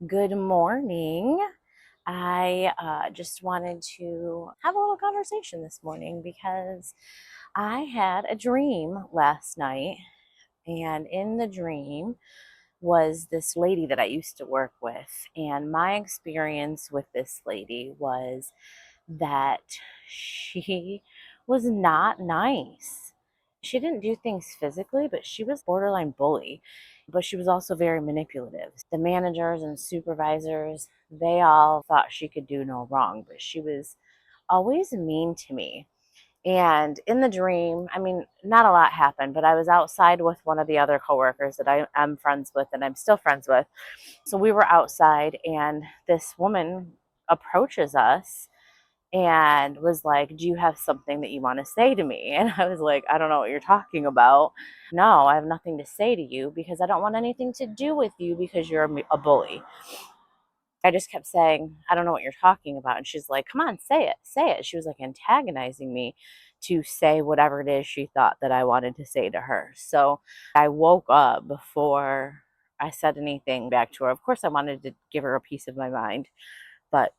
Good morning. I just wanted to have a little conversation this morning because I had a dream last night, and in the dream was this lady that I used to work with. And my experience with this lady was that she was not nice. She didn't do things physically, but she was borderline bully. But she was also very manipulative. The managers and supervisors, they all thought she could do no wrong, but she was always mean to me. And in the dream, I mean, not a lot happened, but I was outside with one of the other coworkers that I am friends with and I'm still friends with. So we were outside, and this woman approaches us and was like, "Do you have something that you want to say to me?" And I was like, "I don't know what you're talking about. No, I have nothing to say to you because I don't want anything to do with you because you're a bully." I just kept saying, "I don't know what you're talking about." And she's like, "Come on, say it, say it." She was like antagonizing me to say whatever it is she thought that I wanted to say to her. So I woke up before I said anything back to her. Of course, I wanted to give her a piece of my mind, but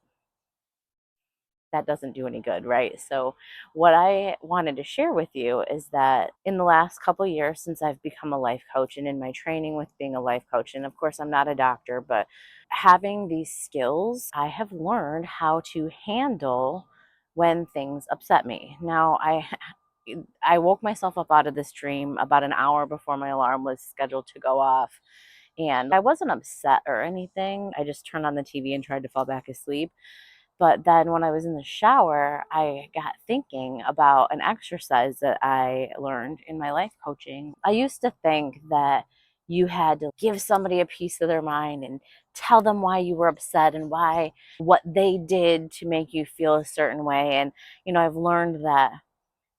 that doesn't do any good, right? So, what I wanted to share with you is that in the last couple of years since I've become a life coach and in my training with being a life coach, and of course, I'm not a doctor, but having these skills, I have learned how to handle when things upset me. Now, I woke myself up out of this dream about an hour before my alarm was scheduled to go off. And I wasn't upset or anything. I just turned on the TV and tried to fall back asleep. But then when I was in the shower, I got thinking about an exercise that I learned in my life coaching. I used to think that you had to give somebody a piece of their mind and tell them why you were upset and why what they did to make you feel a certain way. And, I've learned that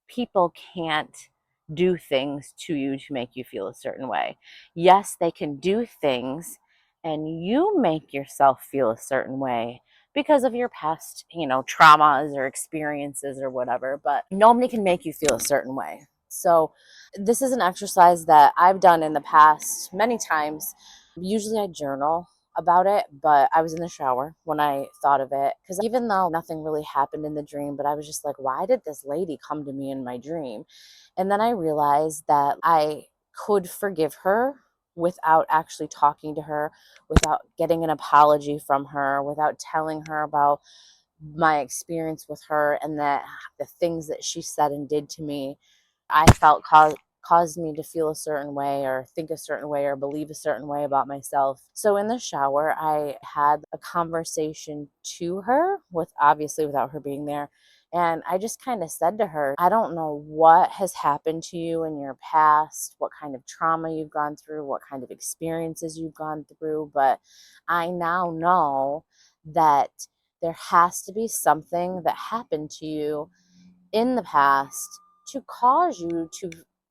people can't do things to you to make you feel a certain way. Yes, they can do things and you make yourself feel a certain way because of your past, traumas or experiences or whatever, but nobody can make you feel a certain way. So, this is an exercise that I've done in the past many times. Usually I journal about it, but I was in the shower when I thought of it because even though nothing really happened in the dream, but I was just like, why did this lady come to me in my dream? And then I realized that I could forgive her without actually talking to her, without getting an apology from her, without telling her about my experience with her and that the things that she said and did to me I felt caused me to feel a certain way or think a certain way or believe a certain way about myself. So in the shower, I had a conversation to her with obviously without her being there. And I just kind of said to her, I don't know what has happened to you in your past, what kind of trauma you've gone through, what kind of experiences you've gone through, but I now know that there has to be something that happened to you in the past to cause you to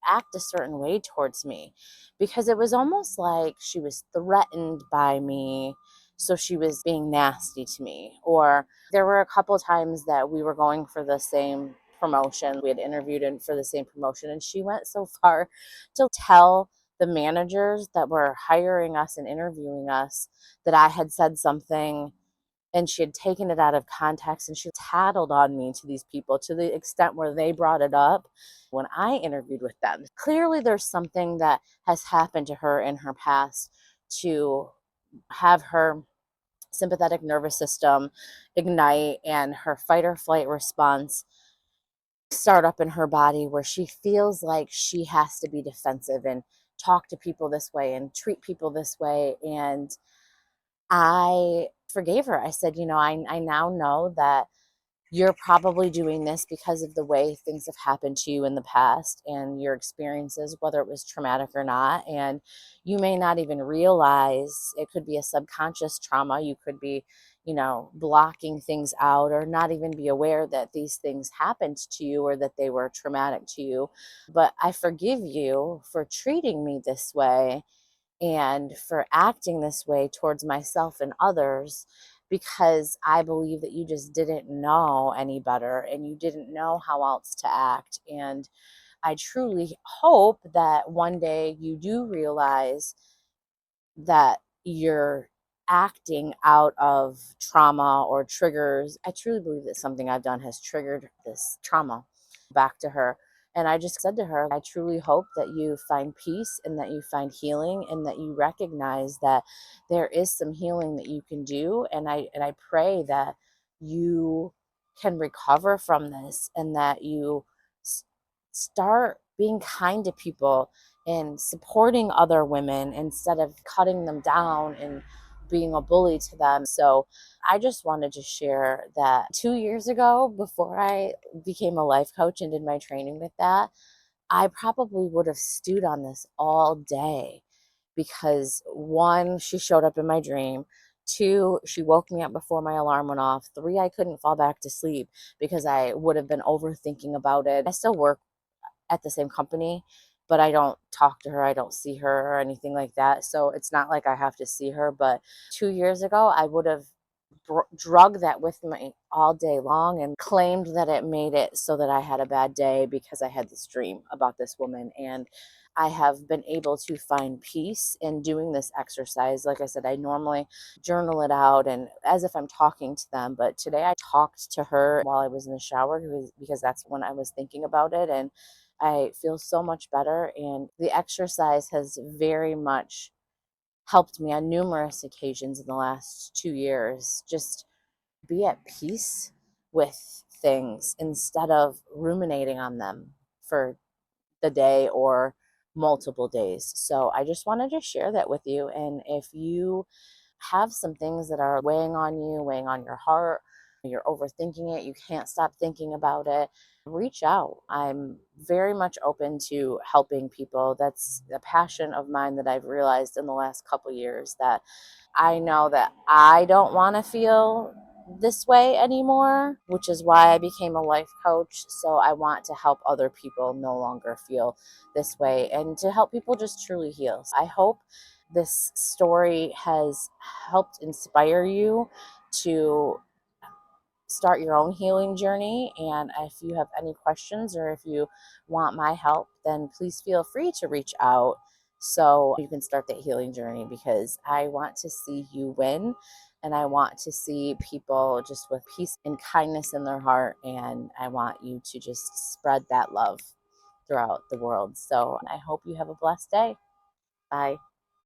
act a certain way towards me because it was almost like she was threatened by me, so she was being nasty to me. Or there were a couple of times that we were going for the same promotion, we had interviewed in for the same promotion, and she went so far to tell the managers that were hiring us and interviewing us that I had said something and she had taken it out of context, and she tattled on me to these people to the extent where they brought it up when I interviewed with them. Clearly there's something that has happened to her in her past to have her sympathetic nervous system ignite and her fight or flight response start up in her body where she feels like she has to be defensive and talk to people this way and treat people this way. And I forgave her. I said, I now know that you're probably doing this because of the way things have happened to you in the past and your experiences, whether it was traumatic or not. And you may not even realize it could be a subconscious trauma. You could be, blocking things out or not even be aware that these things happened to you or that they were traumatic to you. But I forgive you for treating me this way and for acting this way towards myself and others because I believe that you just didn't know any better and you didn't know how else to act. And I truly hope that one day you do realize that you're acting out of trauma or triggers. I truly believe that something I've done has triggered this trauma back to her. And I just said to her, I truly hope that you find peace and that you find healing and that you recognize that there is some healing that you can do. And I pray that you can recover from this and that you start being kind to people and supporting other women instead of cutting them down and being a bully to them. So I just wanted to share that 2 years ago, before I became a life coach and did my training with that, I probably would have stewed on this all day because one, she showed up in my dream. Two, she woke me up before my alarm went off. Three, I couldn't fall back to sleep because I would have been overthinking about it. I still work at the same company, but I don't talk to her. I don't see her or anything like that. So it's not like I have to see her. But 2 years ago, I would have drug that with me all day long and claimed that it made it so that I had a bad day because I had this dream about this woman. And I have been able to find peace in doing this exercise. Like I said, I normally journal it out and as if I'm talking to them. But today I talked to her while I was in the shower because that's when I was thinking about it. And I feel so much better. And the exercise has very much helped me on numerous occasions in the last 2 years. Just be at peace with things instead of ruminating on them for the day or multiple days. So I just wanted to share that with you. And if you have some things that are weighing on you, weighing on your heart, you're overthinking it, you can't stop thinking about it, reach out. I'm very much open to helping people. That's a passion of mine that I've realized in the last couple years, that I know that I don't want to feel this way anymore, which is why I became a life coach. So I want to help other people no longer feel this way and to help people just truly heal. I hope this story has helped inspire you to start your own healing journey. And if you have any questions or if you want my help, then please feel free to reach out so you can start that healing journey, because I want to see you win and I want to see people just with peace and kindness in their heart. And I want you to just spread that love throughout the world. So I hope you have a blessed day. Bye.